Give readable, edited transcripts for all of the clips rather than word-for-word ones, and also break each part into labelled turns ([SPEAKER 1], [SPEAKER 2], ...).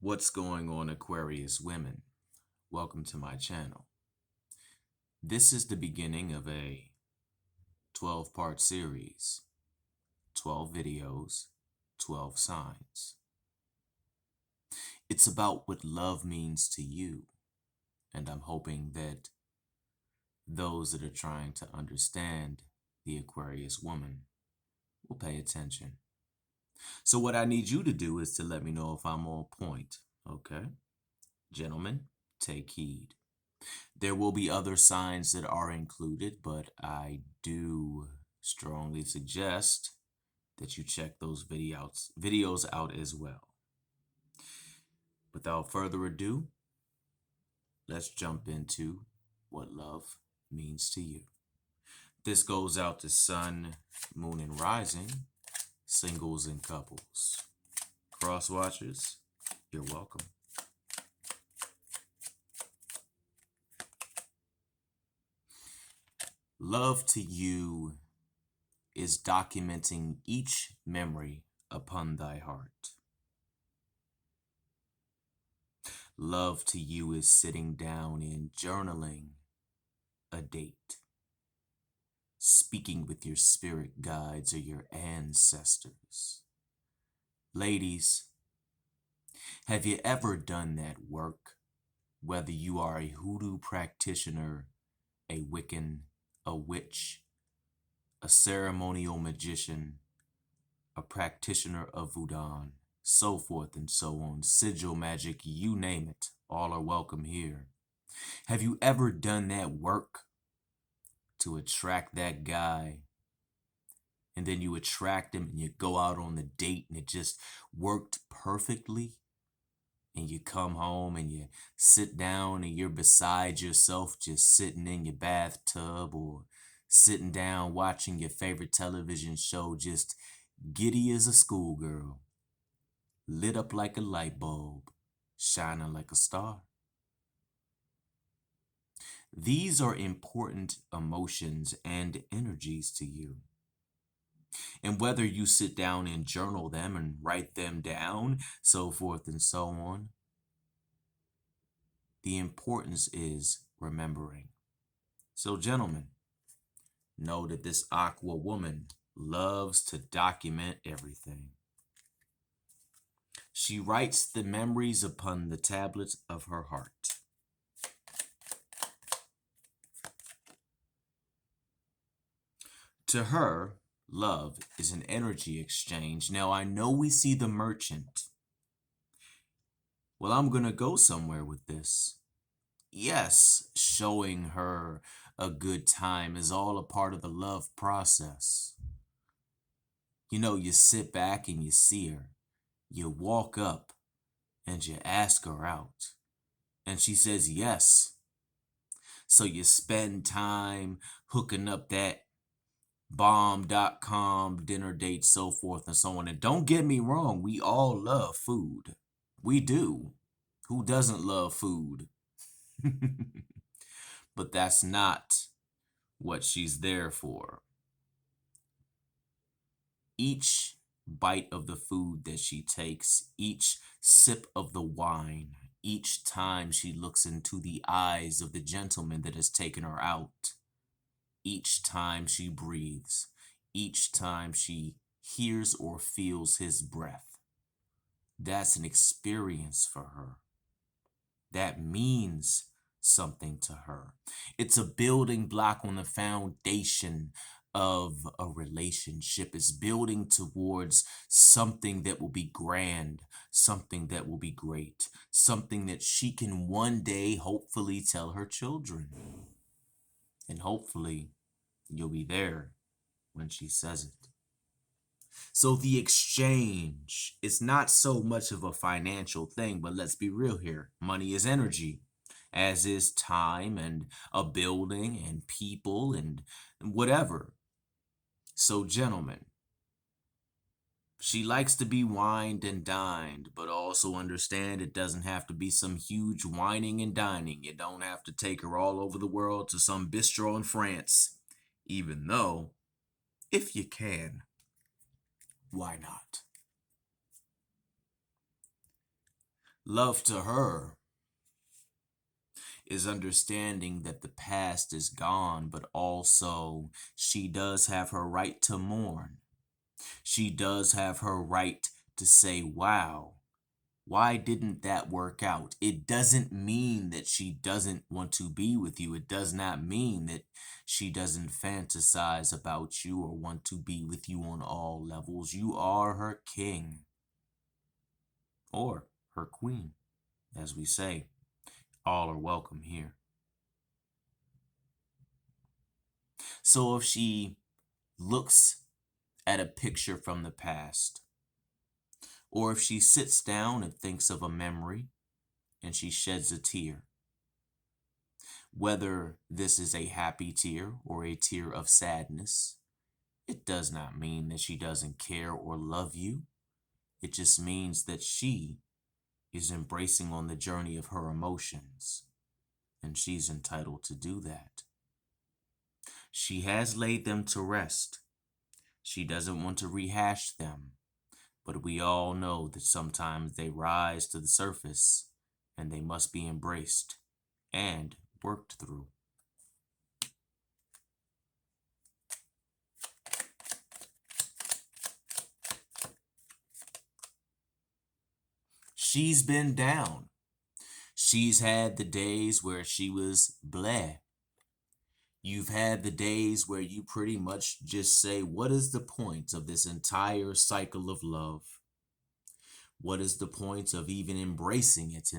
[SPEAKER 1] What's going on, Aquarius women? Welcome to my channel. This is the beginning of a 12-part series, 12 videos, 12 signs. It's about what love means to you, and I'm hoping that those that are trying to understand the Aquarius woman will pay attention. So what I need you to do is to let me know if I'm on point, okay? Gentlemen, take heed. There will be other signs that are included, but I do strongly suggest that you check those videos out as well. Without further ado, let's jump into what love means to you. This goes out to Sun, Moon, and Rising, singles and couples. Cross watchers, you're welcome. Love to you is documenting each memory upon thy heart. Love to you is sitting down and journaling a date, speaking with your spirit guides or your ancestors. Ladies, have you ever done that work? Whether you are a hoodoo practitioner, a Wiccan, a witch, a ceremonial magician, a practitioner of voodoo, so forth and so on, sigil magic, you name it, all are welcome here. Have you ever done that work to attract that guy, and then you attract him and you go out on the date and it just worked perfectly, and you come home and you sit down and you're beside yourself, just sitting in your bathtub or sitting down watching your favorite television show, just giddy as a schoolgirl, lit up like a light bulb, shining like a star? These are important emotions and energies to you. And whether you sit down and journal them and write them down, so forth and so on, the importance is remembering. So gentlemen, know that this Aqua woman loves to document everything. She writes the memories upon the tablets of her heart. To her, love is an energy exchange. Now, I know we see the merchant. Well, I'm going to go somewhere with this. Yes, showing her a good time is all a part of the love process. You know, you sit back and you see her. You walk up and you ask her out. And she says yes. So you spend time hooking up that bomb.com dinner date, so forth and so on. And don't get me wrong, we all love food. We do. Who doesn't love food? But that's not what she's there for. Each bite of the food that she takes, each sip of the wine, each time she looks into the eyes of the gentleman that has taken her out, each time she breathes, each time she hears or feels his breath, that's an experience for her. That means something to her. It's a building block on the foundation of a relationship. It's building towards something that will be grand, something that will be great, something that she can one day hopefully tell her children. And hopefully you'll be there when she says it. So the exchange is not so much of a financial thing, but let's be real here. Money is energy, as is time and a building and people and whatever. So gentlemen, she likes to be wined and dined, but also understand it doesn't have to be some huge wining and dining. You don't have to take her all over the world to some bistro in France, even though, if you can, why not? Love to her is understanding that the past is gone, but also she does have her right to mourn. She does have her right to say, wow, why didn't that work out? It doesn't mean that she doesn't want to be with you. It does not mean that she doesn't fantasize about you or want to be with you on all levels. You are her king or her queen, as we say. All are welcome here. So if she looks at a picture from the past, or if she sits down and thinks of a memory and she sheds a tear, whether this is a happy tear or a tear of sadness, it does not mean that she doesn't care or love you. It just means that she is embracing on the journey of her emotions, and she's entitled to do that. She has laid them to rest. She doesn't want to rehash them, but we all know that sometimes they rise to the surface and they must be embraced and worked through. She's been down. She's had the days where she was bleh. You've had the days where you pretty much just say, what is the point of this entire cycle of love? What is the point of even embracing it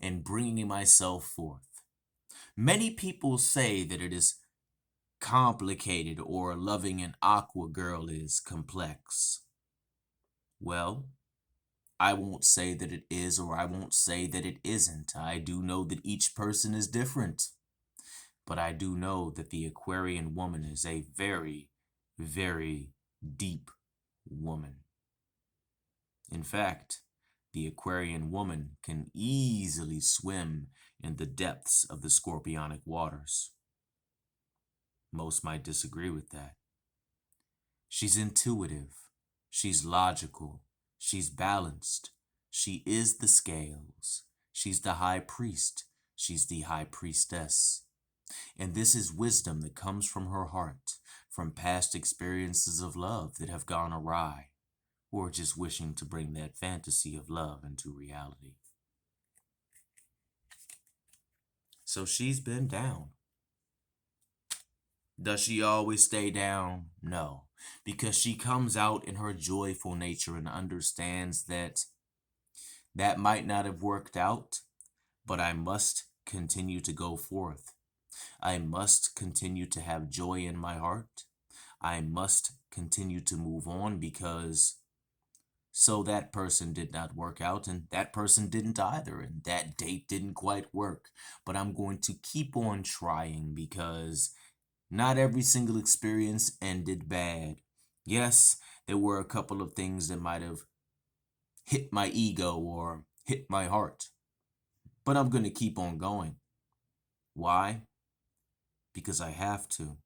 [SPEAKER 1] and bringing myself forth? Many people say that it is complicated or loving an aqua girl is complex. Well, I won't say that it is or I won't say that it isn't. I do know that each person is different. But I do know that the Aquarian woman is a very, very deep woman. In fact, the Aquarian woman can easily swim in the depths of the scorpionic waters. Most might disagree with that. She's intuitive. She's logical. She's balanced. She is the scales. She's the high priest. She's the high priestess. And this is wisdom that comes from her heart, from past experiences of love that have gone awry, or just wishing to bring that fantasy of love into reality. So she's been down. Does she always stay down? No, because she comes out in her joyful nature and understands that that might not have worked out, but I must continue to go forth. I must continue to have joy in my heart. I must continue to move on because so that person did not work out and that person didn't either and that date didn't quite work. But I'm going to keep on trying because not every single experience ended bad. Yes, there were a couple of things that might have hit my ego or hit my heart, but I'm going to keep on going. Why? Because I have to.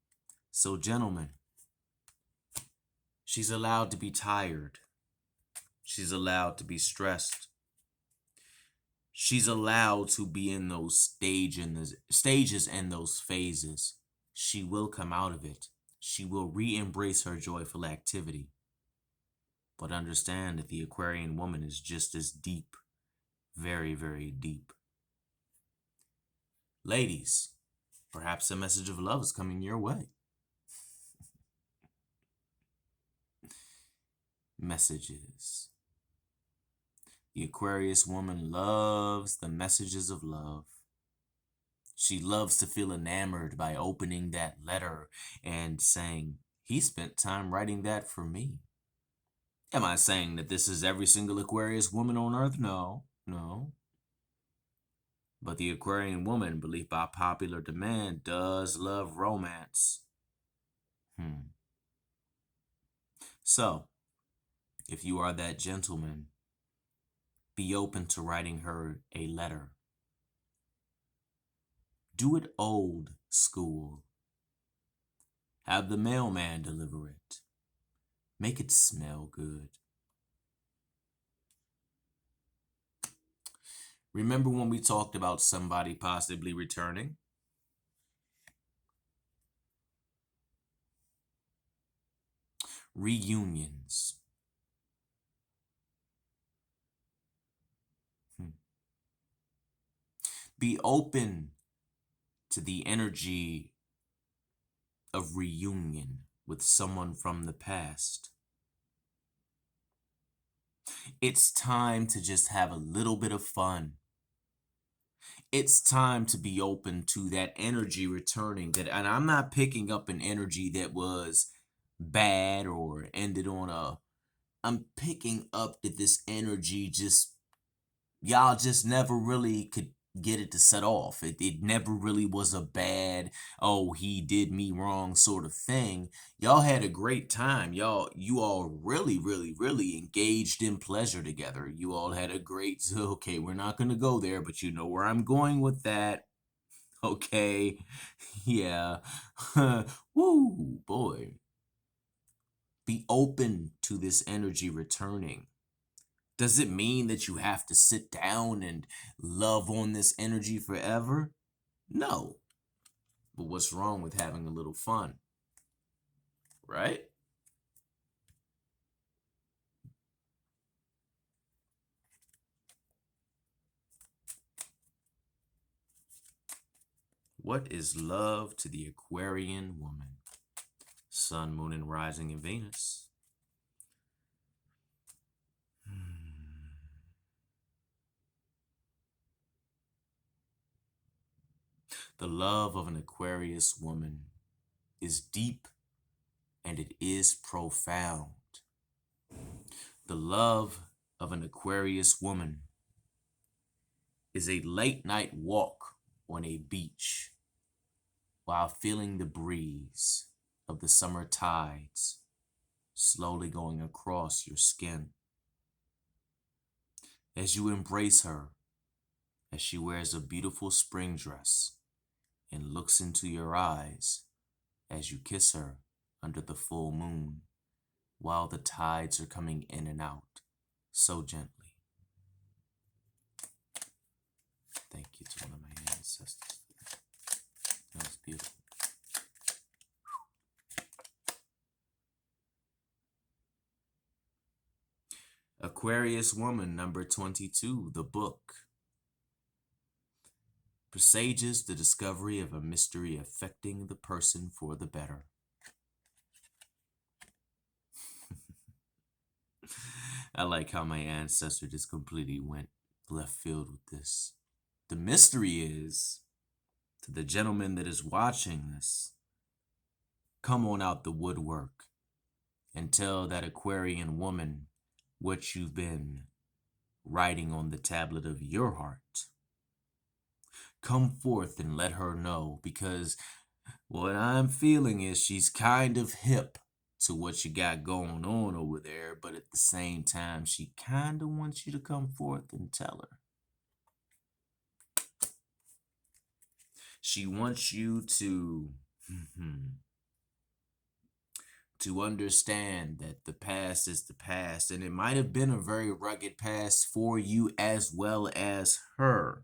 [SPEAKER 1] So, gentlemen, she's allowed to be tired. She's allowed to be stressed. She's allowed to be in those stages and those phases. She will come out of it. She will re-embrace her joyful activity. But understand that the Aquarian woman is just as deep. Very, very deep. Ladies, perhaps a message of love is coming your way. Messages. The Aquarius woman loves the messages of love. She loves to feel enamored by opening that letter and saying, he spent time writing that for me. Am I saying that this is every single Aquarius woman on earth? No, no. But the Aquarian woman, believed by popular demand, does love romance. So, if you are that gentleman, be open to writing her a letter. Do it old school. Have the mailman deliver it. Make it smell good. Remember when we talked about somebody possibly returning? Reunions. Hmm. Be open to the energy of reunion with someone from the past. It's time to just have a little bit of fun. It's time to be open to that energy returning, that, and I'm not picking up an energy that was bad or ended on a, I'm picking up that this energy just, y'all just never really could get it to set off. It never really was a bad, oh, he did me wrong sort of thing. Y'all had a great time. You all really, really, really engaged in pleasure together. You all had a great, okay, we're not going to go there, but you know where I'm going with that. Okay. Yeah. Woo, boy. Be open to this energy returning. Does it mean that you have to sit down and love on this energy forever? No. But what's wrong with having a little fun? Right? What is love to the Aquarian woman? Sun, moon, and rising in Venus. The love of an Aquarius woman is deep and it is profound. The love of an Aquarius woman is a late night walk on a beach while feeling the breeze of the summer tides slowly going across your skin. As you embrace her, as she wears a beautiful spring dress and looks into your eyes as you kiss her under the full moon while the tides are coming in and out so gently. Thank you to one of my ancestors. That was beautiful. Aquarius woman number 22, the book, presages the discovery of a mystery affecting the person for the better. I like how my ancestor just completely went left field with this. The mystery is, to the gentleman that is watching this, come on out the woodwork and tell that Aquarian woman what you've been writing on the tablet of your heart. Come forth and let her know, because what I'm feeling is she's kind of hip to what you got going on over there, but at the same time, she kind of wants you to come forth and tell her. She wants you to understand that the past is the past, and it might have been a very rugged past for you as well as her.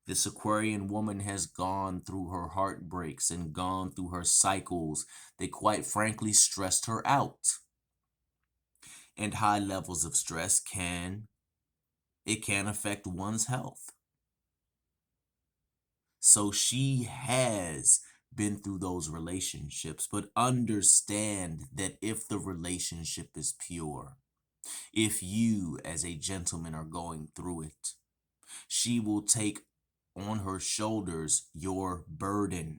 [SPEAKER 1] This Aquarian woman has gone through her heartbreaks and gone through her cycles that quite frankly stressed her out. And high levels of stress can affect one's health. So she has been through those relationships, but understand that if the relationship is pure, if you as a gentleman are going through it, she will take on her shoulders your burden.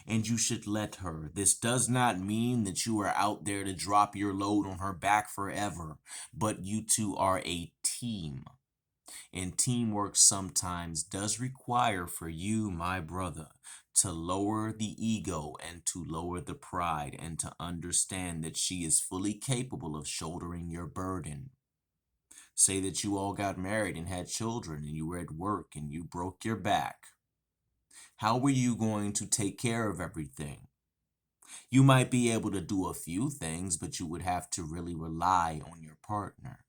[SPEAKER 1] And you should let her. This does not mean that you are out there to drop your load on her back forever, but you two are a team. And teamwork sometimes does require for you, my brother, to lower the ego and to lower the pride and to understand that she is fully capable of shouldering your burden. Say that you all got married and had children and you were at work and you broke your back. How were you going to take care of everything? You might be able to do a few things, but you would have to really rely on your partner.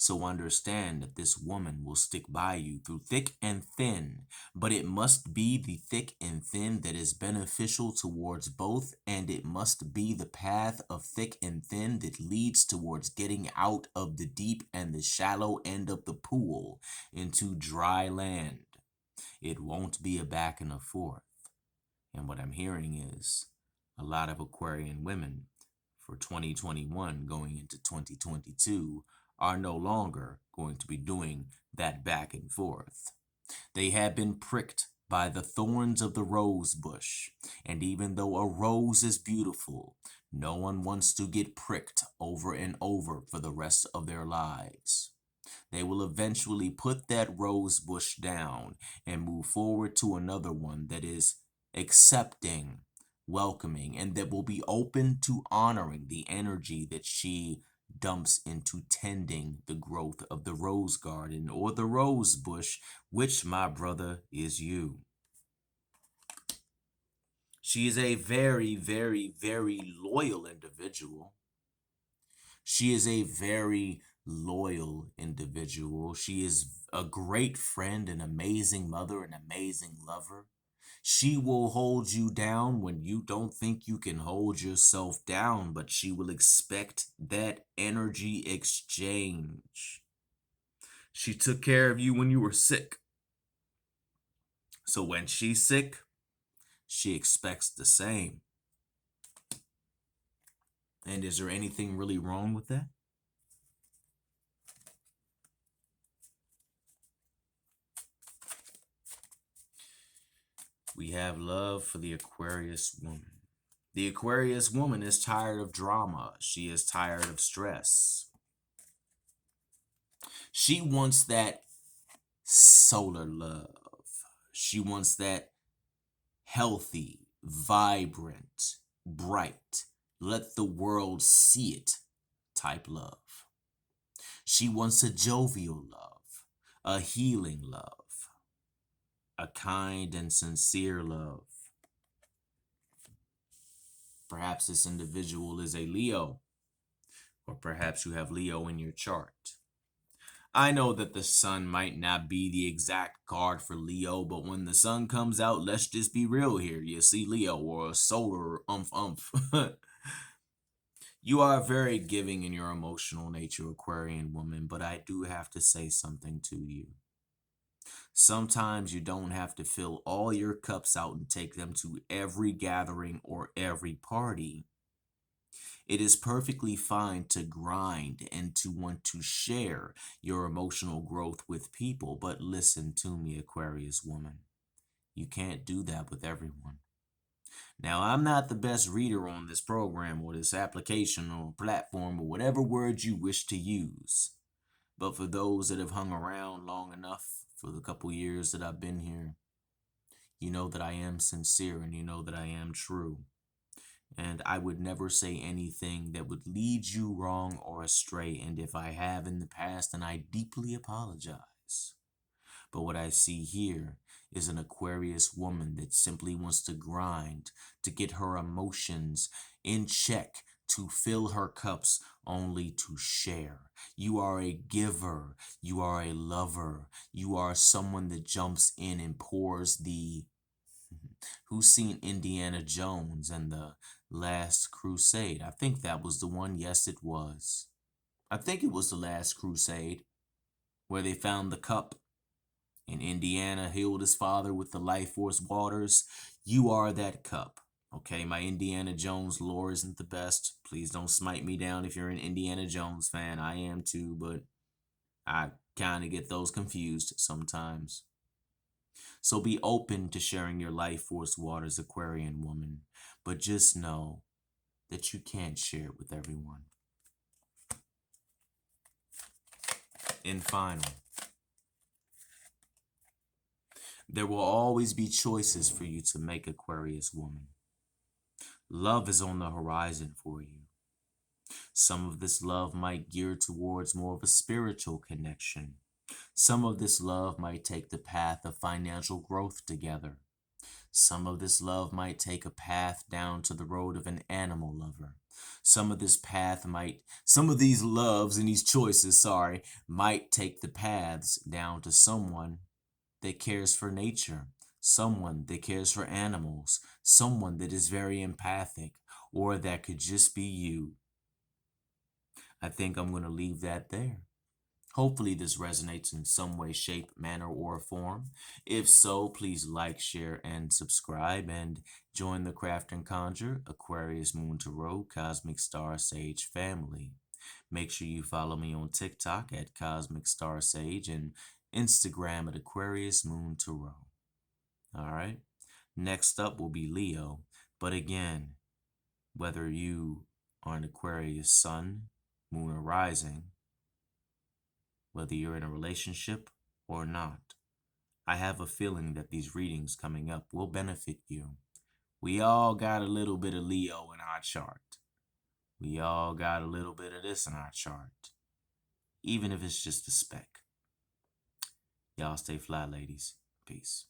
[SPEAKER 1] So understand that this woman will stick by you through thick and thin, but it must be the thick and thin that is beneficial towards both, and it must be the path of thick and thin that leads towards getting out of the deep and the shallow end of the pool into dry land. It won't be a back and a forth. And what I'm hearing is a lot of Aquarian women for 2021 going into 2022 are no longer going to be doing that back and forth. They have been pricked by the thorns of the rose bush, and even though a rose is beautiful, no one wants to get pricked over and over for the rest of their lives. They will eventually put that rose bush down and move forward to another one that is accepting, welcoming, and that will be open to honoring the energy that she dumps into tending the growth of the rose garden or the rose bush, which, my brother, is you. She is a very, very, very loyal individual. She is a very loyal individual. She is a great friend, an amazing mother, an amazing lover. She will hold you down when you don't think you can hold yourself down, but she will expect that energy exchange. She took care of you when you were sick. So when she's sick, she expects the same. And is there anything really wrong with that? We have love for the Aquarius woman. The Aquarius woman is tired of drama. She is tired of stress. She wants that solar love. She wants that healthy, vibrant, bright, let the world see it type love. She wants a jovial love, a healing love, a kind and sincere love. Perhaps this individual is a Leo, or perhaps you have Leo in your chart. I know that the sun might not be the exact card for Leo, but when the sun comes out, let's just be real here. You see Leo or a solar umph. You are very giving in your emotional nature, Aquarian woman, but I do have to say something to you. Sometimes you don't have to fill all your cups out and take them to every gathering or every party. It is perfectly fine to grind and to want to share your emotional growth with people, but listen to me, Aquarius woman. You can't do that with everyone. Now, I'm not the best reader on this program or this application or platform or whatever word you wish to use. But for those that have hung around long enough, for the couple years that I've been here, you know that I am sincere and you know that I am true. And I would never say anything that would lead you wrong or astray. And if I have in the past, then I deeply apologize. But what I see here is an Aquarius woman that simply wants to grind, to get her emotions in check, to fill her cups, only to share. You are a giver. You are a lover. You are someone that jumps in and pours the... Who's seen Indiana Jones and the Last Crusade? I think that was the one. Yes, it was. I think it was the Last Crusade where they found the cup and Indiana healed his father with the life force waters. You are that cup. Okay, my Indiana Jones lore isn't the best. Please don't smite me down if you're an Indiana Jones fan. I am too, but I kind of get those confused sometimes. So be open to sharing your life force waters, Aquarian woman, but just know that you can't share it with everyone. In final, there will always be choices for you to make, Aquarius woman. Love is on the horizon for you. Some of this love might gear towards more of a spiritual connection. Some of this love might take the path of financial growth together. Some of this love might take a path down to the road of an animal lover. Some of this path might, some of these loves and these choices, sorry, might take the paths down to someone that cares for nature, someone that cares for animals, someone that is very empathic, or that could just be you. I think I'm going to leave that there. Hopefully, this resonates in some way, shape, manner, or form. If so, please like, share, and subscribe, and join the Craft and Conjure, Aquarius Moon Tarot, Cosmic Star Sage family. Make sure you follow me on TikTok at Cosmic Star Sage and Instagram at Aquarius Moon Tarot. All right. Next up will be Leo. But again, whether you are an Aquarius sun, moon, or rising, whether you're in a relationship or not, I have a feeling that these readings coming up will benefit you. We all got a little bit of Leo in our chart. We all got a little bit of this in our chart, even if it's just a speck. Y'all stay fly, ladies. Peace.